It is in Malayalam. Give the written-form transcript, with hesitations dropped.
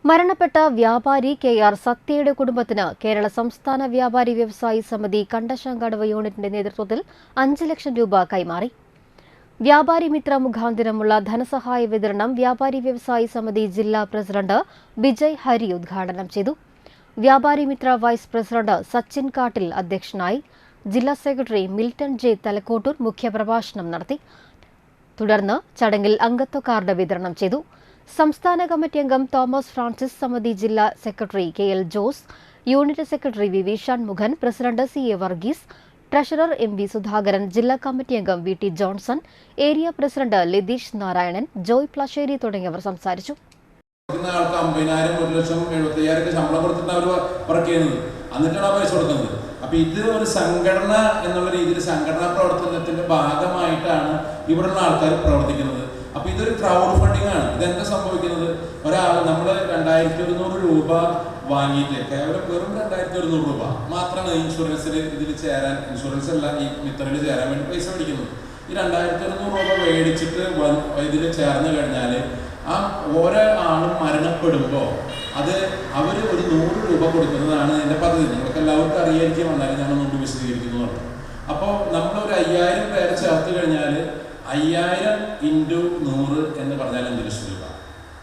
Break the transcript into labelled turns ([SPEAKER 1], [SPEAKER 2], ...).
[SPEAKER 1] മരണപ്പെട്ട വ്യാപാരി കെ.ആർ. സത്യയുടെ കുടുംബത്തിന് കേരള സംസ്ഥാന വ്യാപാരി വ്യവസായി സമിതി കണ്ടശാങ്കടവ് യൂണിറ്റിന്റെ നേതൃത്വത്തിൽ 5 ലക്ഷം രൂപ കൈമാറി. വ്യാപാരി മിത്ര മുഖാന്തരമുള്ള ധനസഹായ വിതരണം വ്യാപാരി വ്യവസായി സമിതി ജില്ലാ പ്രസിഡന്റ് ബിജയ് ഹരി ഉദ്ഘാടനം ചെയ്തു. വ്യാപാരി മിത്ര വൈസ് പ്രസിഡന്റ് സച്ചിൻ കാട്ടിൽ അധ്യക്ഷനായി. ജില്ലാ സെക്രട്ടറി മിൽട്ടൺ ജെ തലക്കോട്ടൂർ മുഖ്യപ്രഭാഷണം നടത്തി. തുടർന്ന് ചടങ്ങിൽ അംഗത്വ കാർഡ് വിതരണം ചെയ്തു. സംസ്ഥാന കമ്മിറ്റി അംഗം തോമസ് ഫ്രാൻസിസ്, സമിതി ജില്ലാ secretary KL. Jose, unit secretary V Shanmukhan, president CA. Varghese, treasurer MV. Sudhakaran, ജില്ലാ കമ്മിറ്റി അംഗം VT. Johnson, area president Latheesh Narayanan, Joy Plassery തുടങ്ങിയവർ സംസാരിച്ചു.
[SPEAKER 2] അപ്പോൾ ഇത് ഒരു സംഘടന എന്നുള്ള രീതിയിൽ സംഘടനാ പ്രവർത്തനത്തിന്റെ ഭാഗമായിട്ടാണ് ഇവിടെയുള്ള ആൾക്കാർ പ്രവർത്തിക്കുന്നത്. അപ്പോൾ ഇതൊരു ക്രൗഡ് ഫണ്ടിങ് ആണ്. ഇതെന്താ സംഭവിക്കുന്നത്? ഒരാൾ നമ്മൾ 2100 രൂപ വാങ്ങിയിട്ട് കേവലം വെറും 2100 രൂപ മാത്രമാണ് ഇൻഷുറൻസിൽ ഇതിൽ ചേരാൻ, ഇൻഷുറൻസ് അല്ല ഈ മിത്രയിൽ ചേരാൻ വേണ്ടി പൈസ മേടിക്കുന്നത്. ഈ 2100 രൂപ മേടിച്ചിട്ട് ഇതിൽ ചേർന്ന് കഴിഞ്ഞാൽ ആ ഓരോ ആളും മരണപ്പെടുമ്പോൾ അത് അവർ ഒരു 100 രൂപ കൊടുക്കുന്നതാണ് ഇതിൻ്റെ പദ്ധതി. നിങ്ങൾക്ക് എല്ലാവർക്കും അറിയായിരിക്കും, വന്നാലും ഞാൻ ഒന്നുകൊണ്ട് വിശദീകരിക്കുന്നതാണ്. അപ്പോൾ നമ്മളൊരു 5000 പേരെ ചേർത്ത് കഴിഞ്ഞാൽ 5000 × 100 എന്ന് പറഞ്ഞാൽ 5 ലക്ഷം രൂപ.